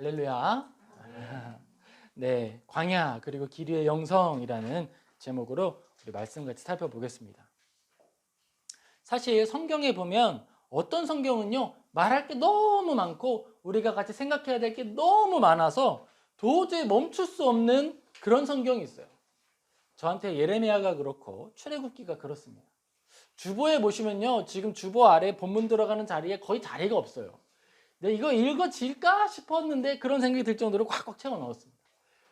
할렐루야. 네, 광야 그리고 길 위의 영성이라는 제목으로 우리 말씀 같이 살펴보겠습니다. 사실 성경에 보면 어떤 성경은요 말할 게 너무 많고 우리가 같이 생각해야 될 게 너무 많아서 도저히 멈출 수 없는 그런 성경이 있어요. 저한테 예레미야가 그렇고 출애굽기가 그렇습니다. 주보에 보시면요 지금 주보 아래 본문 들어가는 자리에 거의 자리가 없어요. 네, 이거 읽어질까 싶었는데 그런 생각이 들 정도로 꽉꽉 채워 넣었습니다.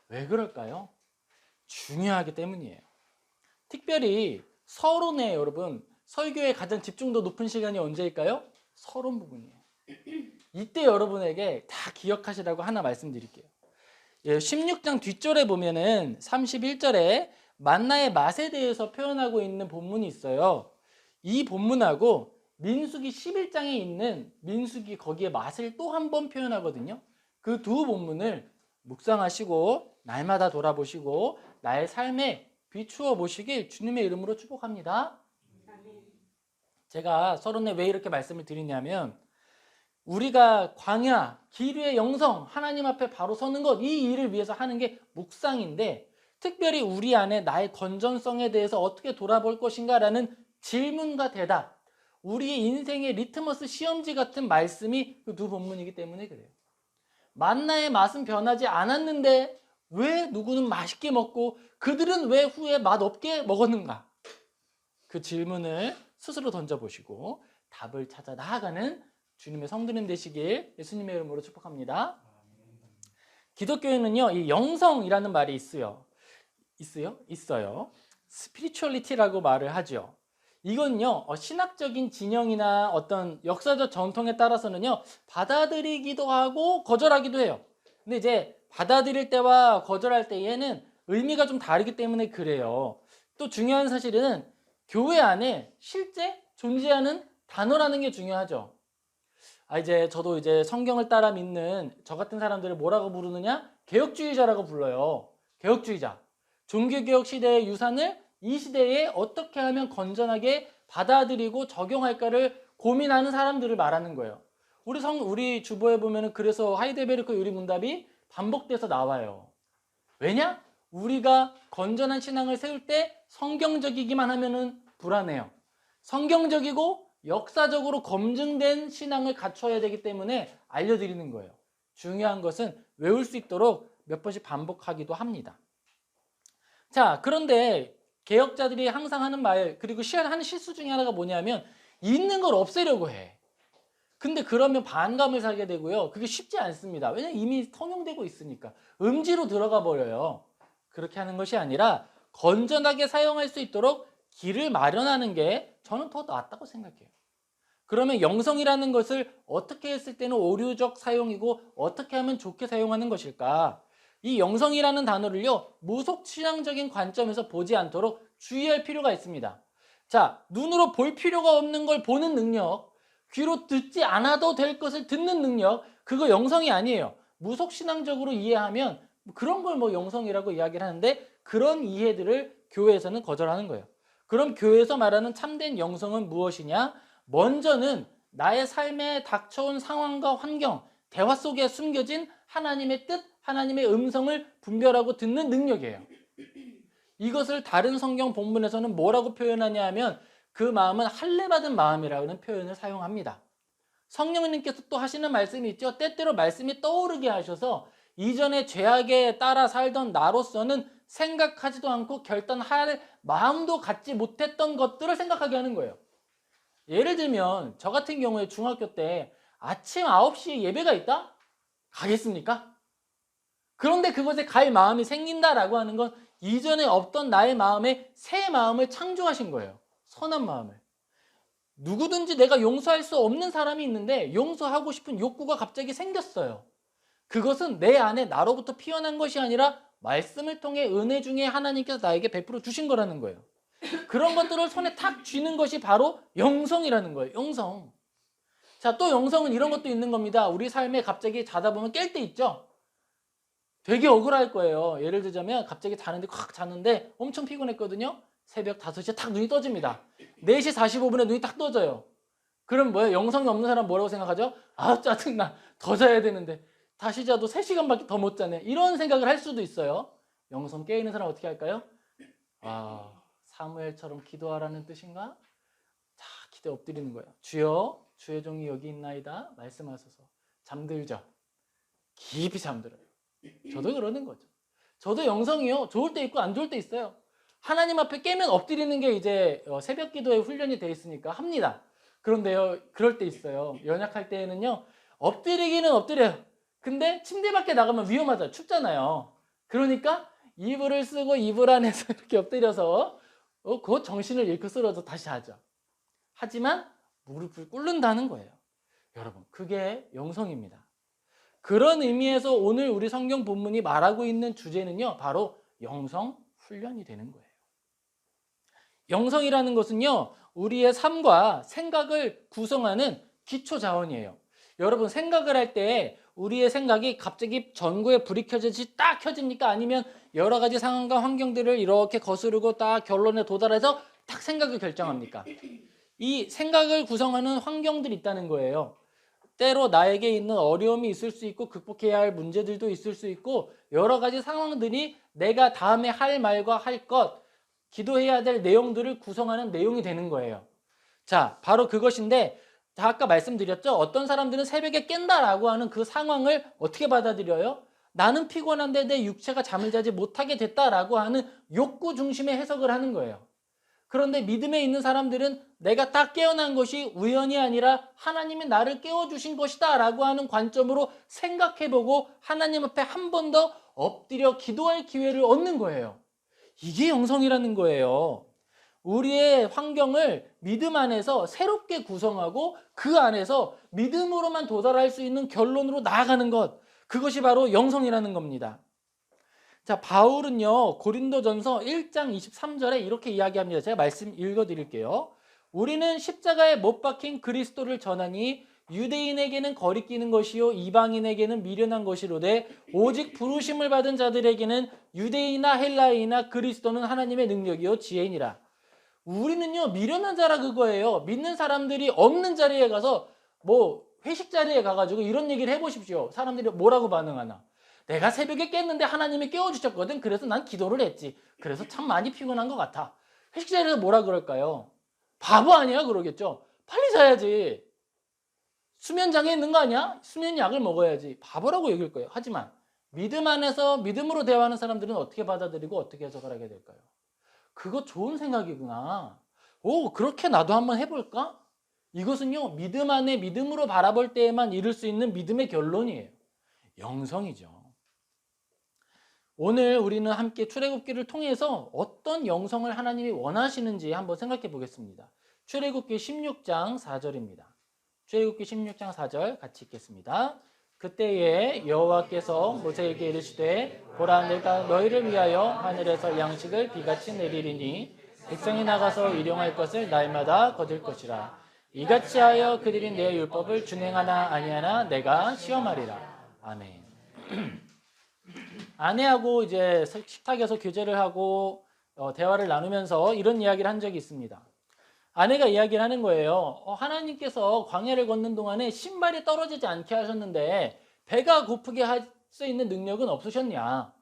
왜 그럴까요? 중요하기 때문이에요. 특별히 서론에 여러분 설교에 가장 집중도 높은 시간이 언제일까요? 서론 부분이에요. 이때 여러분에게 다 기억하시라고 하나 말씀드릴게요. 16장 뒷절에 보면은 31절에 만나의 맛에 대해서 표현하고 있는 본문이 있어요. 이 본문하고 민수기 11장에 있는 민수기 거기에 맛을 또 한 번 표현하거든요. 그 두 본문을 묵상하시고 날마다 돌아보시고 나의 삶에 비추어 보시길 주님의 이름으로 축복합니다. 제가 서론에 왜 이렇게 말씀을 드리냐면 우리가 광야, 길 위의 영성, 하나님 앞에 바로 서는 것, 이 일을 위해서 하는 게 묵상인데 특별히 우리 안에 나의 건전성에 대해서 어떻게 돌아볼 것인가라는 질문과 대답, 우리의 인생의 리트머스 시험지 같은 말씀이 그 두 본문이기 때문에 그래요. 만나의 맛은 변하지 않았는데 왜 누구는 맛있게 먹고 그들은 왜 후에 맛없게 먹었는가? 그 질문을 스스로 던져보시고 답을 찾아 나아가는 주님의 성도님 되시길 예수님의 이름으로 축복합니다. 기독교에는요, 이 영성이라는 말이 있어요. 스피리추얼리티라고 말을 하죠. 이건요, 신학적인 진영이나 어떤 역사적 전통에 따라서는요, 받아들이기도 하고 거절하기도 해요. 근데 이제 받아들일 때와 거절할 때에는 의미가 좀 다르기 때문에 그래요. 또 중요한 사실은 교회 안에 실제 존재하는 단어라는 게 중요하죠. 이제 저도 이제 성경을 따라 믿는 저 같은 사람들을 뭐라고 부르느냐? 개혁주의자라고 불러요. 개혁주의자. 종교개혁 시대의 유산을 이 시대에 어떻게 하면 건전하게 받아들이고 적용할까를 고민하는 사람들을 말하는 거예요. 우리 주보에 보면은 그래서 하이델베르크 유리문답이 반복돼서 나와요. 왜냐? 우리가 건전한 신앙을 세울 때 성경적이기만 하면은 불안해요. 성경적이고 역사적으로 검증된 신앙을 갖춰야 되기 때문에 알려드리는 거예요. 중요한 것은 외울 수 있도록 몇 번씩 반복하기도 합니다. 자, 그런데 개혁자들이 항상 하는 말 그리고 하는 실수 중에 하나가 뭐냐면 있는 걸 없애려고 해. 근데 그러면 반감을 사게 되고요. 그게 쉽지 않습니다. 왜냐면 이미 성용되고 있으니까. 음지로 들어가 버려요. 그렇게 하는 것이 아니라 건전하게 사용할 수 있도록 길을 마련하는 게 저는 더 낫다고 생각해요. 그러면 영성이라는 것을 어떻게 했을 때는 오류적 사용이고 어떻게 하면 좋게 사용하는 것일까? 이 영성이라는 단어를요, 무속신앙적인 관점에서 보지 않도록 주의할 필요가 있습니다. 자, 눈으로 볼 필요가 없는 걸 보는 능력, 귀로 듣지 않아도 될 것을 듣는 능력, 그거 영성이 아니에요. 무속신앙적으로 이해하면 그런 걸 뭐 영성이라고 이야기를 하는데 그런 이해들을 교회에서는 거절하는 거예요. 그럼 교회에서 말하는 참된 영성은 무엇이냐? 먼저는 나의 삶에 닥쳐온 상황과 환경, 대화 속에 숨겨진 하나님의 뜻, 하나님의 음성을 분별하고 듣는 능력이에요. 이것을 다른 성경 본문에서는 뭐라고 표현하냐 하면 그 마음은 할례받은 마음이라는 표현을 사용합니다. 성령님께서 또 하시는 말씀이 있죠. 때때로 말씀이 떠오르게 하셔서 이전에 죄악에 따라 살던 나로서는 생각하지도 않고 결단할 마음도 갖지 못했던 것들을 생각하게 하는 거예요. 예를 들면 저 같은 경우에 중학교 때 아침 9시에 예배가 있다? 가겠습니까? 그런데 그것에 갈 마음이 생긴다라고 하는 건 이전에 없던 나의 마음에 새 마음을 창조하신 거예요. 선한 마음을. 누구든지 내가 용서할 수 없는 사람이 있는데 용서하고 싶은 욕구가 갑자기 생겼어요. 그것은 내 안에 나로부터 피어난 것이 아니라 말씀을 통해 은혜 중에 하나님께서 나에게 베풀어 주신 거라는 거예요. 그런 것들을 손에 탁 쥐는 것이 바로 영성이라는 거예요. 영성. 자, 또 영성은 이런 것도 있는 겁니다. 우리 삶에 갑자기 자다 보면 깰 때 있죠? 되게 억울할 거예요. 예를 들자면 갑자기 자는데 확 자는데 엄청 피곤했거든요. 새벽 5시에 탁 눈이 떠집니다. 4시 45분에 눈이 탁 떠져요. 그럼 뭐예요? 영성이 없는 사람 뭐라고 생각하죠? 아, 짜증나. 더 자야 되는데. 다시 자도 3시간밖에 더 못 자네. 이런 생각을 할 수도 있어요. 영성 깨어있는 사람 어떻게 할까요? 사무엘처럼 기도하라는 뜻인가? 자, 기도에 엎드리는 거예요. 주여, 주의 종이 여기 있나이다. 말씀하소서. 잠들죠. 깊이 잠들어요. 저도 그러는 거죠. 저도 영성이요. 좋을 때 있고 안 좋을 때 있어요. 하나님 앞에 깨면 엎드리는 게 이제 새벽 기도의 훈련이 돼 있으니까 합니다. 그런데요, 그럴 때 있어요. 연약할 때에는요, 엎드리기는 엎드려요. 근데 침대 밖에 나가면 위험하잖아요. 춥잖아요. 그러니까 이불을 쓰고 이불 안에서 이렇게 엎드려서 그 정신을 잃고 쓰러져 다시 하죠. 하지만 무릎을 꿇는다는 거예요. 여러분, 그게 영성입니다. 그런 의미에서 오늘 우리 성경 본문이 말하고 있는 주제는요, 바로 영성 훈련이 되는 거예요. 영성이라는 것은요, 우리의 삶과 생각을 구성하는 기초 자원이에요. 여러분, 생각을 할 때 우리의 생각이 갑자기 전구에 불이 켜지듯이 딱 켜집니까? 아니면 여러 가지 상황과 환경들을 이렇게 거스르고 딱 결론에 도달해서 딱 생각을 결정합니까? 이 생각을 구성하는 환경들이 있다는 거예요. 때로 나에게 있는 어려움이 있을 수 있고 극복해야 할 문제들도 있을 수 있고 여러 가지 상황들이 내가 다음에 할 말과 할 것, 기도해야 될 내용들을 구성하는 내용이 되는 거예요. 자, 바로 그것인데 아까 말씀드렸죠. 어떤 사람들은 새벽에 깬다라고 하는 그 상황을 어떻게 받아들여요? 나는 피곤한데 내 육체가 잠을 자지 못하게 됐다라고 하는 욕구 중심의 해석을 하는 거예요. 그런데 믿음에 있는 사람들은 내가 딱 깨어난 것이 우연이 아니라 하나님이 나를 깨워주신 것이다 라고 하는 관점으로 생각해보고 하나님 앞에 한 번 더 엎드려 기도할 기회를 얻는 거예요. 이게 영성이라는 거예요. 우리의 환경을 믿음 안에서 새롭게 구성하고 그 안에서 믿음으로만 도달할 수 있는 결론으로 나아가는 것, 그것이 바로 영성이라는 겁니다. 자, 바울은요, 고린도전서 1장 23절에 이렇게 이야기합니다. 제가 말씀 읽어드릴게요. 우리는 십자가에 못 박힌 그리스도를 전하니 유대인에게는 거리끼는 것이요 이방인에게는 미련한 것이로되 오직 부르심을 받은 자들에게는 유대인이나 헬라인이나 그리스도는 하나님의 능력이요 지혜니라. 우리는요, 미련한 자라 그거예요. 믿는 사람들이 없는 자리에 가서 회식 자리에 가가지고 이런 얘기를 해보십시오. 사람들이 뭐라고 반응하나? 내가 새벽에 깼는데 하나님이 깨워주셨거든. 그래서 난 기도를 했지. 그래서 참 많이 피곤한 것 같아. 회식 자리에서 뭐라 그럴까요? 바보 아니야? 그러겠죠. 빨리 자야지. 수면장애 있는 거 아니야? 수면약을 먹어야지. 바보라고 여길 거예요. 하지만 믿음 안에서 믿음으로 대화하는 사람들은 어떻게 받아들이고 어떻게 해석을 하게 될까요? 그거 좋은 생각이구나. 그렇게 나도 한번 해볼까? 이것은요, 믿음 안에 믿음으로 바라볼 때에만 이룰 수 있는 믿음의 결론이에요. 영성이죠. 오늘 우리는 함께 출애굽기를 통해서 어떤 영성을 하나님이 원하시는지 한번 생각해 보겠습니다. 출애굽기 16장 4절입니다. 출애굽기 16장 4절 같이 읽겠습니다. 그때에 여호와께서 모세에게 이르시되 보라 내가 너희를 위하여 하늘에서 양식을 비같이 내리리니 백성이 나가서 일용할 것을 날마다 거둘 것이라. 이같이 하여 그들이 내 율법을 준행하나 아니하나 내가 시험하리라. 아멘. 아내하고 이제 식탁에서 교제를 하고 대화를 나누면서 이런 이야기를 한 적이 있습니다. 아내가 이야기를 하는 거예요. 하나님께서 광야를 걷는 동안에 신발이 떨어지지 않게 하셨는데 배가 고프게 할 수 있는 능력은 없으셨냐?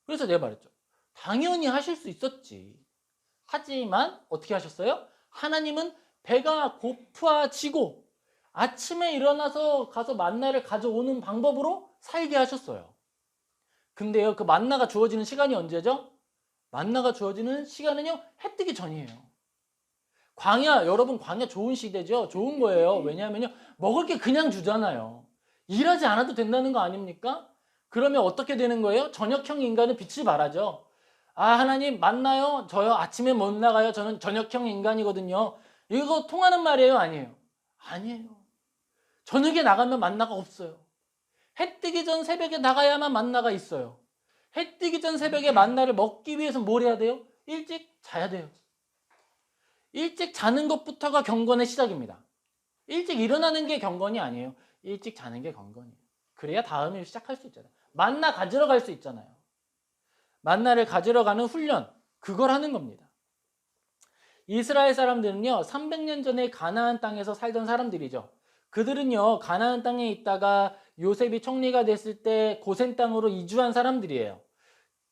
그래서 내가 말했죠. 당연히 하실 수 있었지. 하지만 어떻게 하셨어요? 하나님은 배가 고파지고 아침에 일어나서 가서 만나를 가져오는 방법으로 살게 하셨어요. 근데요, 그 만나가 주어지는 시간이 언제죠? 만나가 주어지는 시간은요, 해 뜨기 전이에요. 광야, 여러분 광야 좋은 시대죠? 좋은 거예요. 왜냐하면요, 먹을 게 그냥 주잖아요. 일하지 않아도 된다는 거 아닙니까? 그러면 어떻게 되는 거예요? 저녁형 인간은 빛을 발하죠. 하나님 만나요? 저요 아침에 못 나가요. 저는 저녁형 인간이거든요. 이거 통하는 말이에요? 아니에요? 아니에요. 저녁에 나가면 만나가 없어요. 해 뜨기 전 새벽에 나가야만 만나가 있어요. 해 뜨기 전 새벽에 만나를 먹기 위해서 뭘 해야 돼요? 일찍 자야 돼요. 일찍 자는 것부터가 경건의 시작입니다. 일찍 일어나는 게 경건이 아니에요. 일찍 자는 게 경건이에요. 그래야 다음 일 시작할 수 있잖아요. 만나 가지러 갈 수 있잖아요. 만나를 가지러 가는 훈련, 그걸 하는 겁니다. 이스라엘 사람들은요, 300년 전에 가나안 땅에서 살던 사람들이죠. 그들은요, 가나안 땅에 있다가 요셉이 총리가 됐을 때 고센 땅으로 이주한 사람들이에요.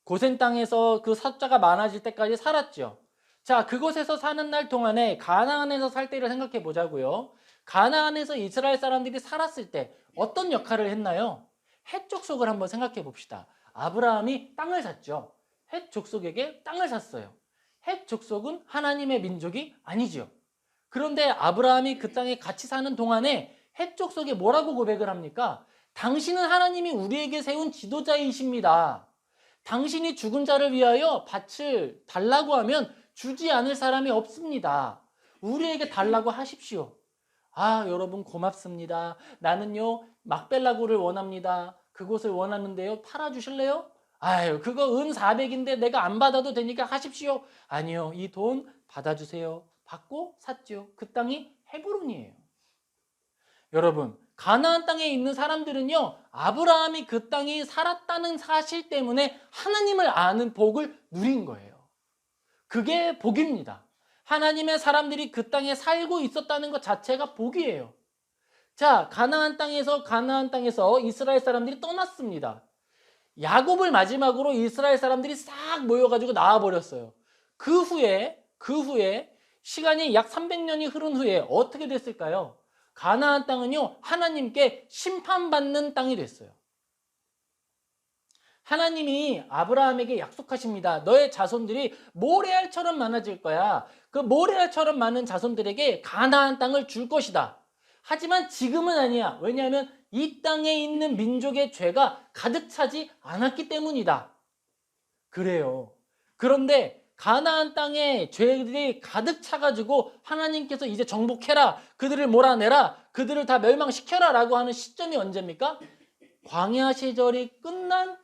고센 땅에서 그 숫자가 많아질 때까지 살았죠. 자, 그곳에서 사는 날 동안에 가나안에서 살 때를 생각해 보자고요. 가나안에서 이스라엘 사람들이 살았을 때 어떤 역할을 했나요? 헷 족속을 한번 생각해 봅시다. 아브라함이 땅을 샀죠. 헷 족속에게 땅을 샀어요. 헷 족속은 하나님의 민족이 아니죠. 그런데 아브라함이 그 땅에 같이 사는 동안에 헷 족속에 뭐라고 고백을 합니까? 당신은 하나님이 우리에게 세운 지도자이십니다. 당신이 죽은 자를 위하여 밭을 달라고 하면 주지 않을 사람이 없습니다. 우리에게 달라고 하십시오. 아, 여러분 고맙습니다. 나는요, 막벨라고를 원합니다. 그곳을 원하는데요, 팔아주실래요? 아유, 그거 은 400인데 내가 안 받아도 되니까 하십시오. 아니요, 이 돈 받아주세요. 받고 샀죠. 그 땅이 헤브론이에요. 여러분, 가나안 땅에 있는 사람들은요, 아브라함이 그 땅이 살았다는 사실 때문에 하나님을 아는 복을 누린 거예요. 그게 복입니다. 하나님의 사람들이 그 땅에 살고 있었다는 것 자체가 복이에요. 자, 가나안 땅에서 이스라엘 사람들이 떠났습니다. 야곱을 마지막으로 이스라엘 사람들이 싹 모여가지고 나와버렸어요. 그 후에 시간이 약 300년이 흐른 후에 어떻게 됐을까요? 가나안 땅은요, 하나님께 심판받는 땅이 됐어요. 하나님이 아브라함에게 약속하십니다. 너의 자손들이 모래알처럼 많아질 거야. 그 모래알처럼 많은 자손들에게 가나안 땅을 줄 것이다. 하지만 지금은 아니야. 왜냐하면 이 땅에 있는 민족의 죄가 가득 차지 않았기 때문이다. 그래요. 그런데 가나안 땅에 죄들이 가득 차가지고 하나님께서 이제 정복해라, 그들을 몰아내라, 그들을 다 멸망시켜라 라고 하는 시점이 언제입니까? 광야 시절이 끝난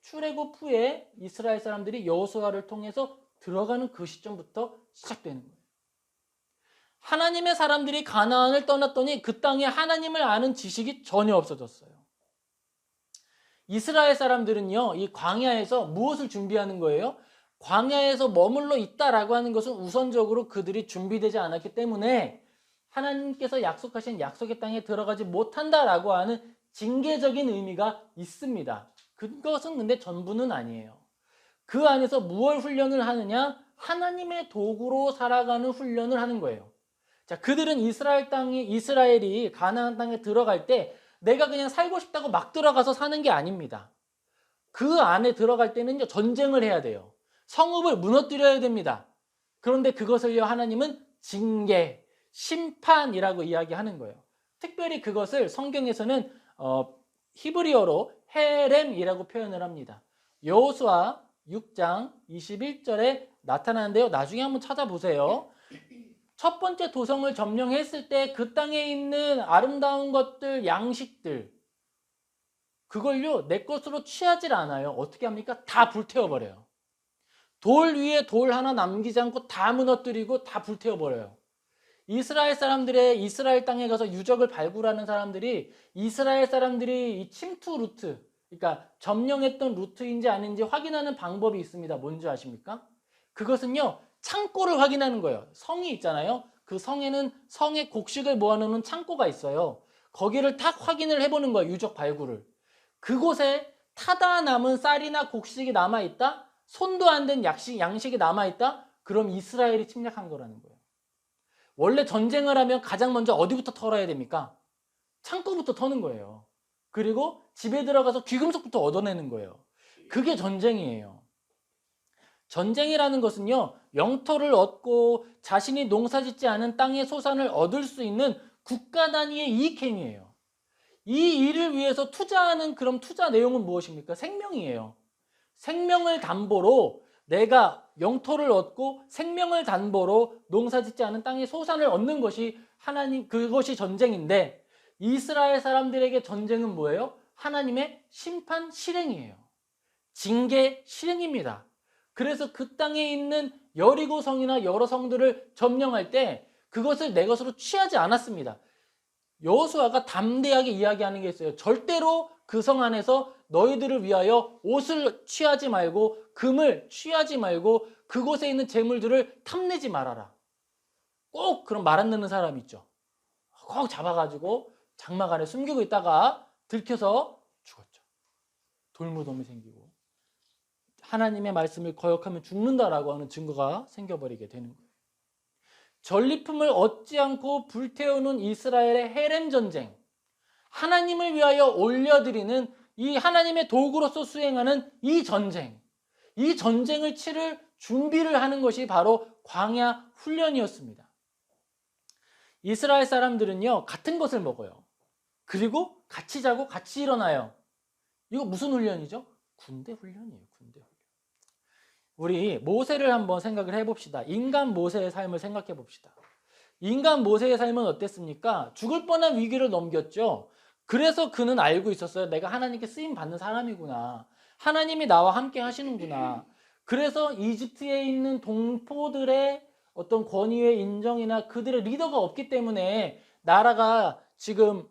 출애굽 후에 이스라엘 사람들이 여호수아를 통해서 들어가는 그 시점부터 시작되는 거예요. 하나님의 사람들이 가나안을 떠났더니 그 땅에 하나님을 아는 지식이 전혀 없어졌어요. 이스라엘 사람들은요, 이 광야에서 무엇을 준비하는 거예요? 광야에서 머물러 있다라고 하는 것은 우선적으로 그들이 준비되지 않았기 때문에 하나님께서 약속하신 약속의 땅에 들어가지 못한다라고 하는 징계적인 의미가 있습니다. 그것은 근데 전부는 아니에요. 그 안에서 무엇 훈련을 하느냐? 하나님의 도구로 살아가는 훈련을 하는 거예요. 자, 그들은 이스라엘이 가나안 땅에 들어갈 때 내가 그냥 살고 싶다고 막 들어가서 사는 게 아닙니다. 그 안에 들어갈 때는요, 전쟁을 해야 돼요. 성읍을 무너뜨려야 됩니다. 그런데 그것을요, 하나님은 징계, 심판이라고 이야기하는 거예요. 특별히 그것을 성경에서는 히브리어로 헤렘이라고 표현을 합니다. 여호수아 6장 21절에 나타나는데요. 나중에 한번 찾아보세요. 첫 번째 도성을 점령했을 때 그 땅에 있는 아름다운 것들, 양식들, 그걸요, 내 것으로 취하질 않아요. 어떻게 합니까? 다 불태워버려요. 돌 위에 돌 하나 남기지 않고 다 무너뜨리고 다 불태워버려요. 이스라엘 사람들의 이스라엘 땅에 가서 유적을 발굴하는 사람들이 이스라엘 사람들이 이 침투 루트, 그러니까 점령했던 루트인지 아닌지 확인하는 방법이 있습니다. 뭔지 아십니까? 그것은요, 창고를 확인하는 거예요. 성이 있잖아요. 그 성에는 성의 곡식을 모아놓는 창고가 있어요. 거기를 탁 확인을 해보는 거예요. 유적 발굴을. 그곳에 타다 남은 쌀이나 곡식이 남아있다? 손도 안 된 양식이 남아있다? 그럼 이스라엘이 침략한 거라는 거예요. 원래 전쟁을 하면 가장 먼저 어디부터 털어야 됩니까? 창고부터 터는 거예요. 그리고 집에 들어가서 귀금속부터 얻어내는 거예요. 그게 전쟁이에요. 전쟁이라는 것은요, 영토를 얻고 자신이 농사짓지 않은 땅의 소산을 얻을 수 있는 국가 단위의 이익행위예요. 이 일을 위해서 투자하는 그럼 투자 내용은 무엇입니까? 생명이에요. 생명을 담보로 내가 영토를 얻고 생명을 담보로 농사짓지 않은 땅의 소산을 얻는 것이 그것이 전쟁인데, 이스라엘 사람들에게 전쟁은 뭐예요? 하나님의 심판 실행이에요. 징계 실행입니다. 그래서 그 땅에 있는 여리고 성이나 여러 성들을 점령할 때 그것을 내 것으로 취하지 않았습니다. 여호수아가 담대하게 이야기하는 게 있어요. 절대로 그 성 안에서 너희들을 위하여 옷을 취하지 말고 금을 취하지 말고 그곳에 있는 재물들을 탐내지 말아라. 꼭 그런 말 안 듣는 사람 있죠. 꼭 잡아가지고 장막 안에 숨기고 있다가 들켜서 죽었죠. 돌무덤이 생기고 하나님의 말씀을 거역하면 죽는다라고 하는 증거가 생겨버리게 되는 거예요. 전리품을 얻지 않고 불태우는 이스라엘의 헤렘 전쟁, 하나님을 위하여 올려드리는 이 하나님의 도구로서 수행하는 이 전쟁을 치를 준비를 하는 것이 바로 광야 훈련이었습니다. 이스라엘 사람들은요, 같은 것을 먹어요. 그리고 같이 자고 같이 일어나요. 이거 무슨 훈련이죠? 군대 훈련이에요. 군대 훈련. 우리 모세를 한번 생각을 해봅시다. 인간 모세의 삶을 생각해 봅시다. 인간 모세의 삶은 어땠습니까? 죽을 뻔한 위기를 넘겼죠. 그래서 그는 알고 있었어요. 내가 하나님께 쓰임 받는 사람이구나. 하나님이 나와 함께 하시는구나. 그래서 이집트에 있는 동포들의 어떤 권위의 인정이나 그들의 리더가 없기 때문에 나라가 지금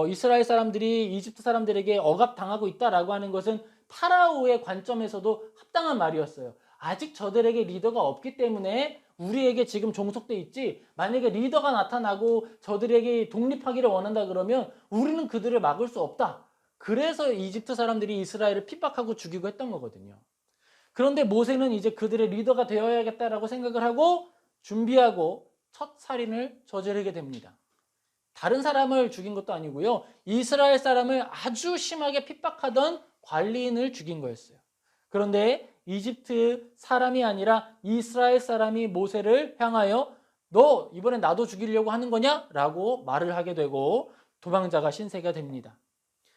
이스라엘 사람들이 이집트 사람들에게 억압당하고 있다라고 하는 것은 파라오의 관점에서도 합당한 말이었어요. 아직 저들에게 리더가 없기 때문에 우리에게 지금 종속돼 있지, 만약에 리더가 나타나고 저들에게 독립하기를 원한다 그러면 우리는 그들을 막을 수 없다. 그래서 이집트 사람들이 이스라엘을 핍박하고 죽이고 했던 거거든요. 그런데 모세는 이제 그들의 리더가 되어야겠다라고 생각을 하고 준비하고 첫 살인을 저지르게 됩니다. 다른 사람을 죽인 것도 아니고요. 이스라엘 사람을 아주 심하게 핍박하던 관리인을 죽인 거였어요. 그런데 이집트 사람이 아니라 이스라엘 사람이 모세를 향하여 너 이번엔 나도 죽이려고 하는 거냐? 라고 말을 하게 되고 도망자가 신세가 됩니다.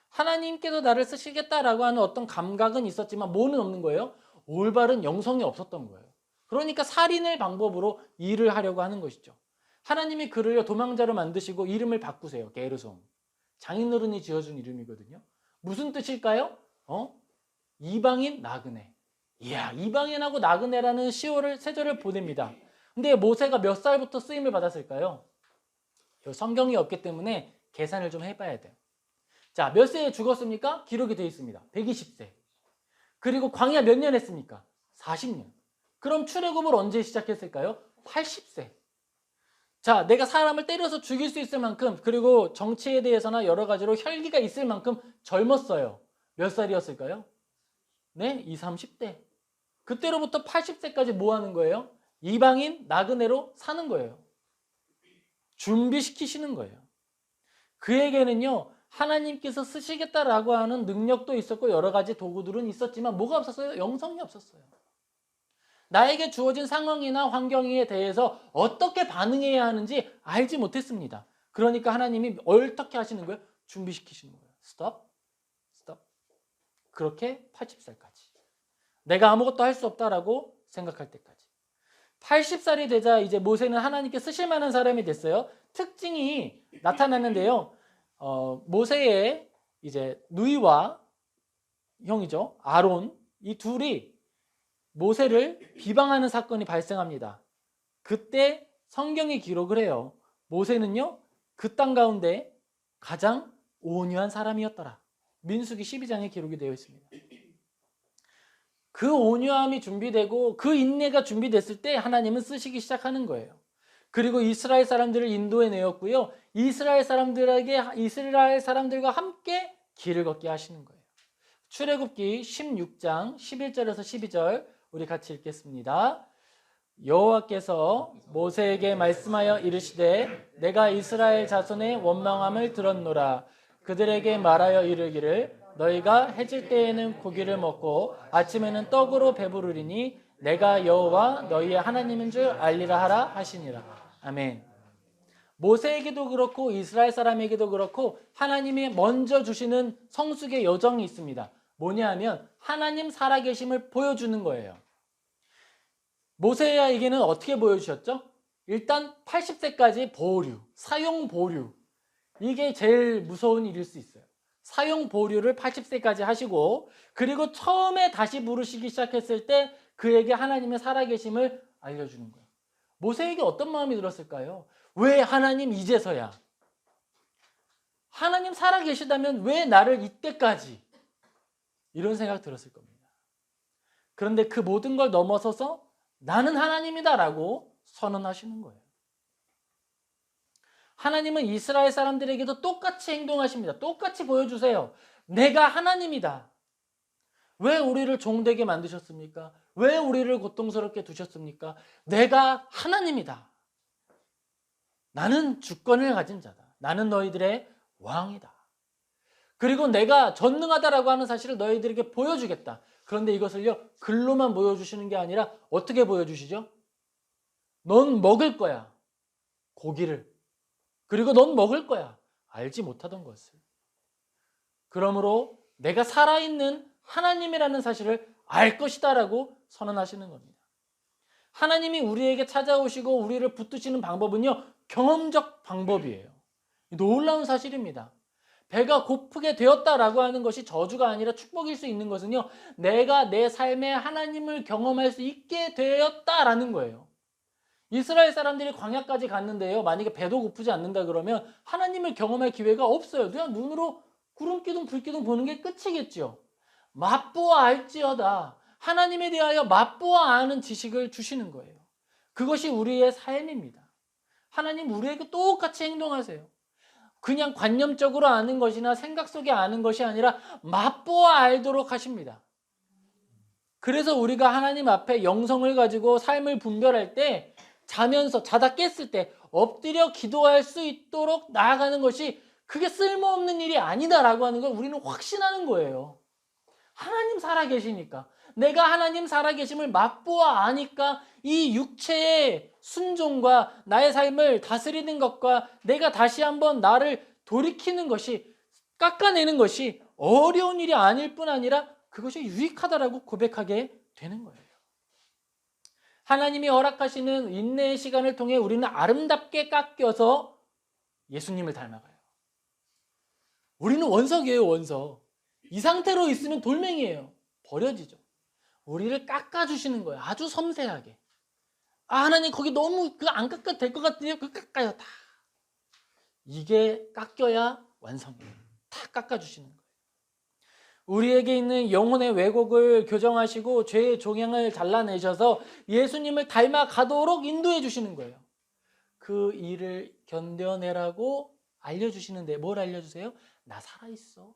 하나님께서 나를 쓰시겠다라고 하는 어떤 감각은 있었지만 뭐는 없는 거예요? 올바른 영성이 없었던 거예요. 그러니까 살인을 방법으로 일을 하려고 하는 것이죠. 하나님이 그를 도망자로 만드시고 이름을 바꾸세요. 게르솜. 장인어른이 지어준 이름이거든요. 무슨 뜻일까요? 이방인 나그네. 이야, 이방인하고 나그네라는 세조를 보냅니다. 근데 모세가 몇 살부터 쓰임을 받았을까요? 성경이 없기 때문에 계산을 좀 해봐야 돼요. 자, 몇 세에 죽었습니까? 기록이 되어 있습니다. 120세. 그리고 광야 몇 년 했습니까? 40년. 그럼 출애굽을 언제 시작했을까요? 80세. 자, 내가 사람을 때려서 죽일 수 있을 만큼, 그리고 정치에 대해서나 여러 가지로 혈기가 있을 만큼 젊었어요. 몇 살이었을까요? 네, 20, 30대. 그때로부터 80세까지 뭐 하는 거예요? 이방인 나그네로 사는 거예요. 준비시키시는 거예요. 그에게는요, 하나님께서 쓰시겠다라고 하는 능력도 있었고 여러 가지 도구들은 있었지만 뭐가 없었어요? 영성이 없었어요. 나에게 주어진 상황이나 환경에 대해서 어떻게 반응해야 하는지 알지 못했습니다. 그러니까 하나님이 어떻게 하시는 거예요? 준비시키시는 거예요. 스톱. 그렇게 80살까지. 내가 아무것도 할 수 없다라고 생각할 때까지. 80살이 되자 이제 모세는 하나님께 쓰실 만한 사람이 됐어요. 특징이 나타났는데요. 모세의 이제 누이와 형이죠. 아론, 이 둘이 모세를 비방하는 사건이 발생합니다. 그때 성경이 기록을 해요. 모세는요, 그 땅 가운데 가장 온유한 사람이었더라. 민수기 12장에 기록이 되어 있습니다. 그 온유함이 준비되고 그 인내가 준비됐을 때 하나님은 쓰시기 시작하는 거예요. 그리고 이스라엘 사람들을 인도해 내었고요. 이스라엘 사람들과 함께 길을 걷게 하시는 거예요. 출애굽기 16장 11절에서 12절 우리 같이 읽겠습니다. 여호와께서 모세에게 말씀하여 이르시되 내가 이스라엘 자손의 원망함을 들었노라. 그들에게 말하여 이르기를 너희가 해질 때에는 고기를 먹고 아침에는 떡으로 배부르리니 내가 여호와 너희의 하나님인 줄 알리라 하라 하시니라. 아멘. 모세에게도 그렇고 이스라엘 사람에게도 그렇고 하나님이 먼저 주시는 성숙의 여정이 있습니다. 뭐냐 하면 하나님 살아계심을 보여주는 거예요. 모세에게는 어떻게 보여주셨죠? 일단 80세까지 보류, 사용 보류. 이게 제일 무서운 일일 수 있어요. 사용 보류를 80세까지 하시고 그리고 처음에 다시 부르시기 시작했을 때 그에게 하나님의 살아계심을 알려주는 거예요. 모세에게 어떤 마음이 들었을까요? 왜 하나님 이제서야? 하나님 살아계시다면 왜 나를 이때까지? 이런 생각 들었을 겁니다. 그런데 그 모든 걸 넘어서서 나는 하나님이다 라고 선언하시는 거예요. 하나님은 이스라엘 사람들에게도 똑같이 행동하십니다. 똑같이 보여주세요. 내가 하나님이다. 왜 우리를 종되게 만드셨습니까? 왜 우리를 고통스럽게 두셨습니까? 내가 하나님이다. 나는 주권을 가진 자다. 나는 너희들의 왕이다. 그리고 내가 전능하다라고 하는 사실을 너희들에게 보여주겠다. 그런데 이것을요, 글로만 보여주시는 게 아니라 어떻게 보여주시죠? 넌 먹을 거야. 고기를. 그리고 넌 먹을 거야. 알지 못하던 것을. 그러므로 내가 살아있는 하나님이라는 사실을 알 것이다라고 선언하시는 겁니다. 하나님이 우리에게 찾아오시고 우리를 붙드시는 방법은요, 경험적 방법이에요. 놀라운 사실입니다. 배가 고프게 되었다라고 하는 것이 저주가 아니라 축복일 수 있는 것은요, 내가 내 삶에 하나님을 경험할 수 있게 되었다라는 거예요. 이스라엘 사람들이 광야까지 갔는데요, 만약에 배도 고프지 않는다 그러면 하나님을 경험할 기회가 없어요. 그냥 눈으로 구름기둥 불기둥 보는 게 끝이겠죠. 맛보아 알지어다. 하나님에 대하여 맛보아 아는 지식을 주시는 거예요. 그것이 우리의 삶입니다. 하나님 우리에게 똑같이 행동하세요. 그냥 관념적으로 아는 것이나 생각 속에 아는 것이 아니라 맛보아 알도록 하십니다. 그래서 우리가 하나님 앞에 영성을 가지고 삶을 분별할 때, 자다 깼을 때 엎드려 기도할 수 있도록 나아가는 것이 그게 쓸모없는 일이 아니다라고 하는 걸 우리는 확신하는 거예요. 하나님 살아계시니까, 내가 하나님 살아계심을 맛보아 아니까 이 육체의 순종과 나의 삶을 다스리는 것과 내가 다시 한번 나를 돌이키는 것이, 깎아내는 것이 어려운 일이 아닐 뿐 아니라 그것이 유익하다라고 고백하게 되는 거예요. 하나님이 허락하시는 인내의 시간을 통해 우리는 아름답게 깎여서 예수님을 닮아가요. 우리는 원석이에요, 원석. 이 상태로 있으면 돌멩이에요. 버려지죠. 우리를 깎아주시는 거예요. 아주 섬세하게. 하나님 거기 너무 안 깎아도 될 것 같은데요. 깎아요. 다. 이게 깎여야 완성이에요. 다 깎아주시는 거예요. 우리에게 있는 영혼의 왜곡을 교정하시고 죄의 종양을 잘라내셔서 예수님을 닮아가도록 인도해 주시는 거예요. 그 일을 견뎌내라고 알려주시는데 뭘 알려주세요? 나 살아있어.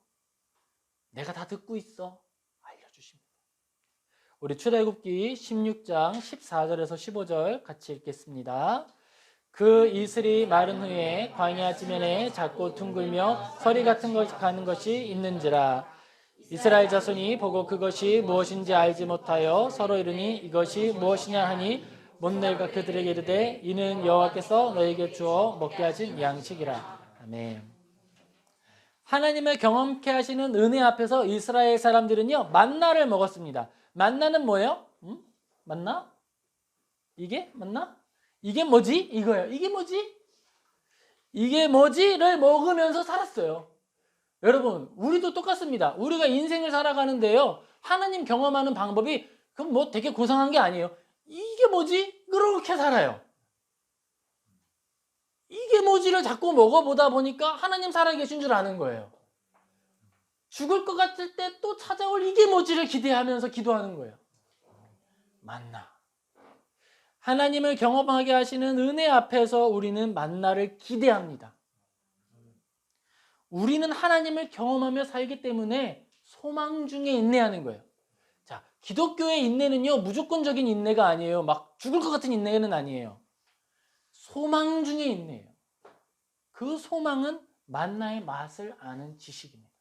내가 다 듣고 있어. 알려주십니다. 우리 출애굽기 16장 14절에서 15절 같이 읽겠습니다. 그 이슬이 마른 후에 광야 지면에 작고 둥글며 서리 같은 것이 가는 것이 있는지라. 이스라엘 자손이 보고 그것이 무엇인지 알지 못하여 서로 이르니 이것이 무엇이냐 하니 못내가 그들에게 이르되 이는 여호와께서 너에게 주어 먹게 하신 양식이라. 아멘. 하나님을 경험케 하시는 은혜 앞에서 이스라엘 사람들은요, 만나를 먹었습니다. 만나는 뭐예요? 만나? 이게? 만나? 이게 뭐지? 이거예요. 이게 뭐지? 이게 뭐지?를 먹으면서 살았어요. 여러분, 우리도 똑같습니다. 우리가 인생을 살아가는데요, 하나님 경험하는 방법이 그럼 뭐 되게 고상한 게 아니에요. 이게 뭐지? 그렇게 살아요. 이게 뭐지를 자꾸 먹어보다 보니까 하나님 살아계신 줄 아는 거예요. 죽을 것 같을 때 또 찾아올 이게 뭐지를 기대하면서 기도하는 거예요. 만나. 하나님을 경험하게 하시는 은혜 앞에서 우리는 만나를 기대합니다. 우리는 하나님을 경험하며 살기 때문에 소망 중에 인내하는 거예요. 자, 기독교의 인내는요, 무조건적인 인내가 아니에요. 막 죽을 것 같은 인내는 아니에요. 소망 중에 인내예요. 그 소망은 만나의 맛을 아는 지식입니다.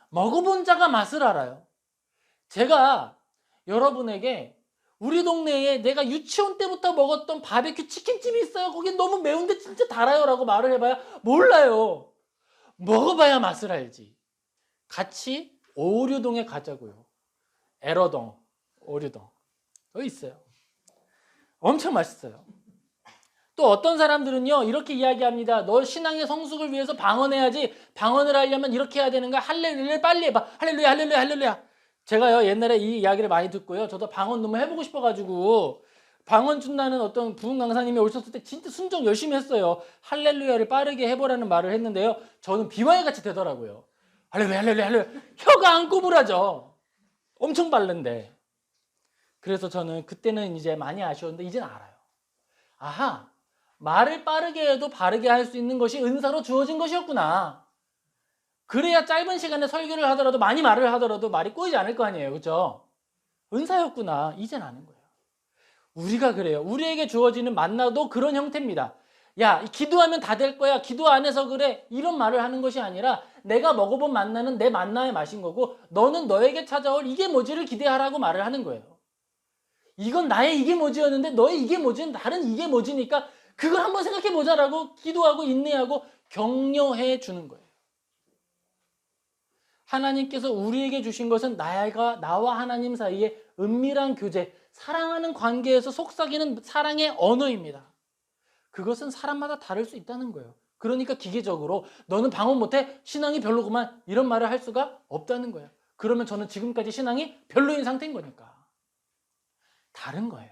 먹어본 자가 맛을 알아요. 제가 여러분에게 우리 동네에 내가 유치원 때부터 먹었던 바베큐 치킨집이 있어요. 거기 너무 매운데 진짜 달아요 라고 말을 해봐야 몰라요. 먹어봐야 맛을 알지. 같이 오류동에 가자고요. 에러동, 오류동. 여기 있어요. 엄청 맛있어요. 또 어떤 사람들은요, 이렇게 이야기합니다. 너 신앙의 성숙을 위해서 방언해야지. 방언을 하려면 이렇게 해야 되는 거야. 할렐루야 빨리 해봐. 할렐루야 할렐루야 할렐루야. 제가요, 옛날에 이 이야기를 많이 듣고요, 저도 방언 너무 해보고 싶어가지고 방언 준다는 어떤 부흥 강사님이 오셨을 때 진짜 순종 열심히 했어요. 할렐루야를 빠르게 해보라는 말을 했는데요, 저는 비와이같이 되더라고요. 할렐루야 할렐루야 할렐루야. 혀가 안 구부러져. 엄청 빠른데. 그래서 저는 그때는 이제 많이 아쉬웠는데 이제는 알아요. 아하, 말을 빠르게 해도 바르게 할 수 있는 것이 은사로 주어진 것이었구나. 그래야 짧은 시간에 설교를 하더라도 많이 말을 하더라도 말이 꼬이지 않을 거 아니에요. 그렇죠? 은사였구나. 이젠 아는 거예요. 우리가 그래요. 우리에게 주어지는 만나도 그런 형태입니다. 야, 기도하면 다 될 거야. 기도 안 해서 그래. 이런 말을 하는 것이 아니라 내가 먹어본 만나는 내 만나의 맛인 거고 너는 너에게 찾아올 이게 뭐지를 기대하라고 말을 하는 거예요. 이건 나의 이게 뭐지였는데 너의 이게 뭐지는 다른 이게 뭐지니까 그걸 한번 생각해 보자라고 기도하고 인내하고 격려해 주는 거예요. 하나님께서 우리에게 주신 것은 나와 하나님 사이의 은밀한 교제, 사랑하는 관계에서 속삭이는 사랑의 언어입니다. 그것은 사람마다 다를 수 있다는 거예요. 그러니까 기계적으로 너는 방언 못해? 신앙이 별로구만. 이런 말을 할 수가 없다는 거예요. 그러면 저는 지금까지 신앙이 별로인 상태인 거니까. 다른 거예요.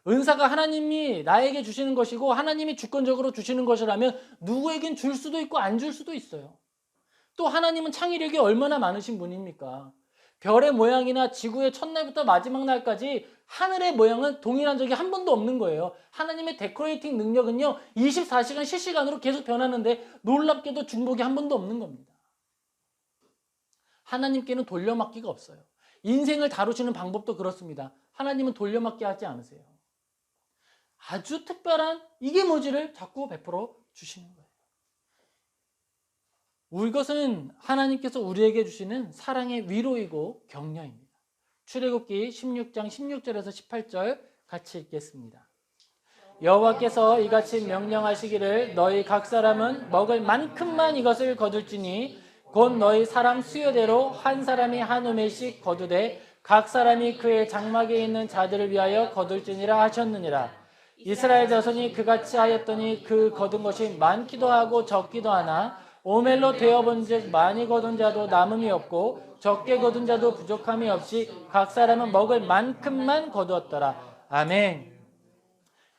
은사가 하나님이 나에게 주시는 것이고 하나님이 주권적으로 주시는 것이라면 누구에겐 줄 수도 있고 안 줄 수도 있어요. 또 하나님은 창의력이 얼마나 많으신 분입니까? 별의 모양이나 지구의 첫날부터 마지막 날까지 하늘의 모양은 동일한 적이 한 번도 없는 거예요. 하나님의 데코레이팅 능력은요 24시간 실시간으로 계속 변하는데 놀랍게도 중복이 한 번도 없는 겁니다. 하나님께는 돌려막기가 없어요. 인생을 다루시는 방법도 그렇습니다. 하나님은 돌려막기 하지 않으세요. 아주 특별한 이게 뭐지를 자꾸 베풀어 주시는 거예요. 이것은 하나님께서 우리에게 주시는 사랑의 위로이고 격려입니다. 출애굽기 16장 16절에서 18절 같이 읽겠습니다. 여호와께서 이같이 명령하시기를 너희 각 사람은 먹을 만큼만 이것을 거둘지니 곧 너희 사람 수요대로 한 사람이 한 우매씩 거두되 각 사람이 그의 장막에 있는 자들을 위하여 거둘지니라 하셨느니라. 이스라엘 자손이 그같이 하였더니 그 거둔 것이 많기도 하고 적기도 하나 오멜로 되어본즉 많이 거둔 자도 남음이 없고 적게 거둔 자도 부족함이 없이 각 사람은 먹을 만큼만 거두었더라. 아멘.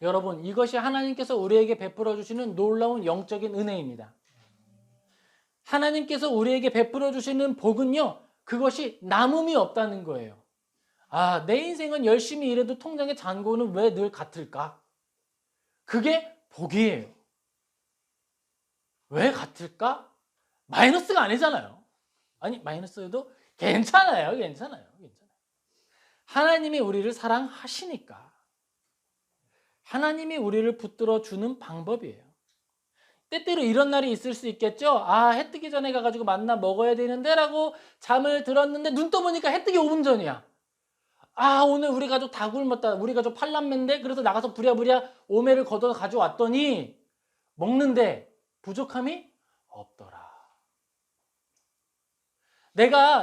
여러분, 이것이 하나님께서 우리에게 베풀어 주시는 놀라운 영적인 은혜입니다. 하나님께서 우리에게 베풀어 주시는 복은요, 그것이 남음이 없다는 거예요. 아, 내 인생은 열심히 일해도 통장의 잔고는 왜 늘 같을까? 그게 복이에요. 왜 같을까? 마이너스가 아니잖아요. 아니, 마이너스도 괜찮아요. 하나님이 우리를 사랑하시니까. 하나님이 우리를 붙들어 주는 방법이에요. 때때로 이런 날이 있을 수 있겠죠. 아, 해 뜨기 전에 가가지고 만나 먹어야 되는데 라고 잠을 들었는데 눈 떠보니까 해 뜨기 5분 전이야. 아, 오늘 우리 가족 다 굶었다. 우리 가족 팔남매인데 그래서 나가서 부랴부랴 오매를 걷어 가져왔더니 먹는데 부족함이 없더라.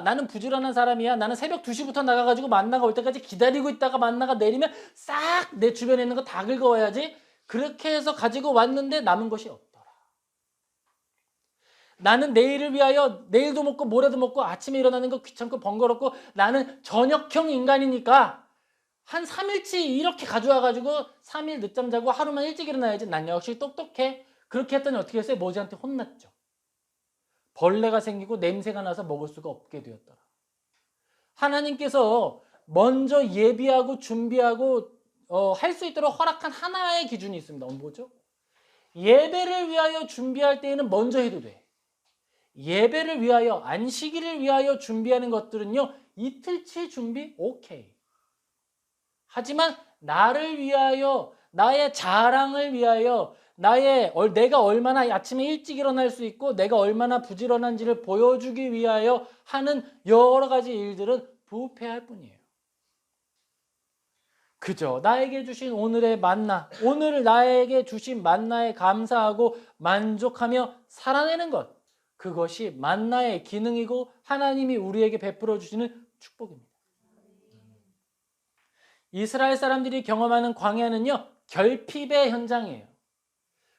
나는 부지런한 사람이야. 나는 새벽 2시부터 나가가지고 만나가 올 때까지 기다리고 있다가 만나가 내리면 싹 내 주변에 있는 거 다 긁어와야지. 그렇게 해서 가지고 왔는데 남은 것이 없더라. 나는 내일을 위하여 내일도 먹고 모레도 먹고 아침에 일어나는 거 귀찮고 번거롭고 나는 저녁형 인간이니까 한 3일치 이렇게 가져와가지고 3일 늦잠 자고 하루만 일찍 일어나야지. 난 역시 똑똑해. 그렇게 했더니 어떻게 했어요? 모지한테 혼났죠. 벌레가 생기고 냄새가 나서 먹을 수가 없게 되었더라. 하나님께서 먼저 예비하고 준비하고 할 수 있도록 허락한 하나의 기준이 있습니다. 뭐죠? 예배를 위하여 준비할 때에는 먼저 해도 돼. 예배를 위하여, 안식일을 위하여 준비하는 것들은요, 이틀치 준비 오케이. 하지만 나를 위하여, 나의 자랑을 위하여, 내가 얼마나 아침에 일찍 일어날 수 있고 내가 얼마나 부지런한지를 보여주기 위하여 하는 여러 가지 일들은 부패할 뿐이에요. 그저 나에게 주신 오늘의 만나, 오늘 나에게 주신 만나에 감사하고 만족하며 살아내는 것, 그것이 만나의 기능이고 하나님이 우리에게 베풀어 주시는 축복입니다. 이스라엘 사람들이 경험하는 광야는요, 결핍의 현장이에요.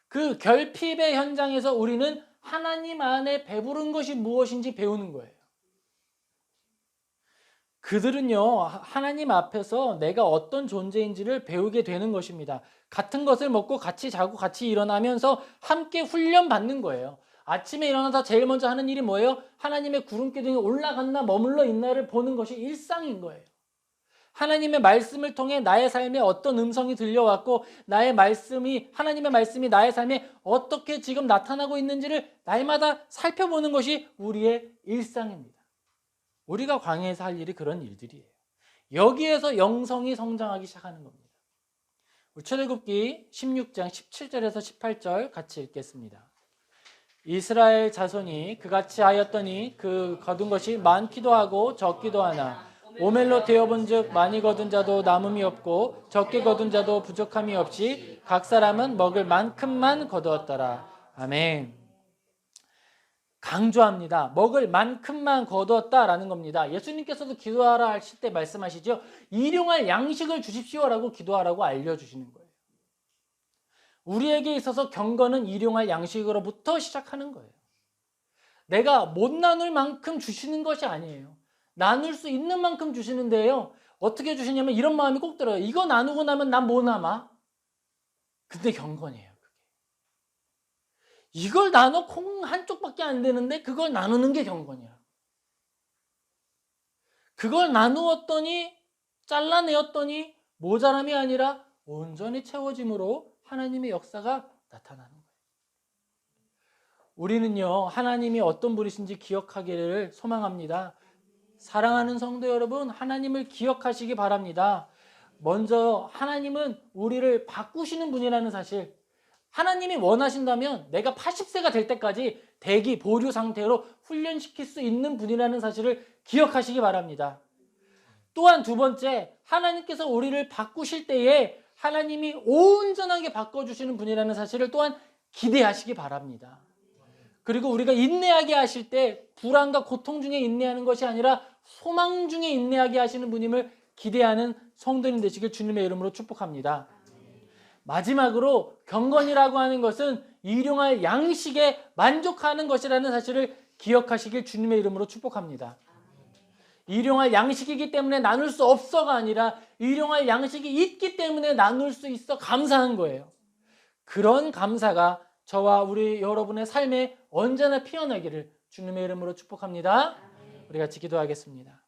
그 결핍의 현장에서 우리는 하나님 안에 배부른 것이 무엇인지 배우는 거예요. 그들은요, 하나님 앞에서 내가 어떤 존재인지를 배우게 되는 것입니다. 같은 것을 먹고 같이 자고 같이 일어나면서 함께 훈련받는 거예요. 아침에 일어나서 제일 먼저 하는 일이 뭐예요? 하나님의 구름 기둥이 올라갔나 머물러 있나를 보는 것이 일상인 거예요. 하나님의 말씀을 통해 나의 삶에 어떤 음성이 들려왔고 하나님의 말씀이 나의 삶에 어떻게 지금 나타나고 있는지를 날마다 살펴보는 것이 우리의 일상입니다. 우리가 광야에서 할 일이 그런 일들이에요. 여기에서 영성이 성장하기 시작하는 겁니다. 우리 출애굽기 16장 17절에서 18절 같이 읽겠습니다. 이스라엘 자손이 그같이 하였더니 그 거둔 것이 많기도 하고 적기도 하나 오멜로 되어본즉 많이 거둔 자도 남음이 없고 적게 거둔 자도 부족함이 없이 각 사람은 먹을 만큼만 거두었더라. 아멘. 강조합니다. 먹을 만큼만 거두었다라는 겁니다. 예수님께서도 기도하라 하실 때 말씀하시죠. 일용할 양식을 주십시오라고 기도하라고 알려주시는 거예요. 우리에게 있어서 경건은 일용할 양식으로부터 시작하는 거예요. 내가 못 나눌 만큼 주시는 것이 아니에요. 나눌 수 있는 만큼 주시는데요. 어떻게 주시냐면 이런 마음이 꼭 들어요. 이거 나누고 나면 난 뭐 남아? 근데 경건이에요. 그게. 이걸 나눠 콩 한쪽밖에 안 되는데 그걸 나누는 게 경건이야. 그걸 나누었더니 잘라내었더니 모자람이 아니라 온전히 채워짐으로 하나님의 역사가 나타나는 거예요. 우리는요, 하나님이 어떤 분이신지 기억하기를 소망합니다. 사랑하는 성도 여러분, 하나님을 기억하시기 바랍니다. 먼저 하나님은 우리를 바꾸시는 분이라는 사실, 하나님이 원하신다면 내가 80세가 될 때까지 대기, 보류 상태로 훈련시킬 수 있는 분이라는 사실을 기억하시기 바랍니다. 또한 두 번째, 하나님께서 우리를 바꾸실 때에 하나님이 온전하게 바꿔주시는 분이라는 사실을 또한 기대하시기 바랍니다. 그리고 우리가 인내하게 하실 때 불안과 고통 중에 인내하는 것이 아니라 소망 중에 인내하게 하시는 분임을 기대하는 성도님 되시길 주님의 이름으로 축복합니다. 마지막으로 경건이라고 하는 것은 일용할 양식에 만족하는 것이라는 사실을 기억하시길 주님의 이름으로 축복합니다. 일용할 양식이기 때문에 나눌 수 없어가 아니라 일용할 양식이 있기 때문에 나눌 수 있어 감사한 거예요. 그런 감사가 저와 우리 여러분의 삶에 언제나 피어나기를 주님의 이름으로 축복합니다. 우리 같이 기도하겠습니다.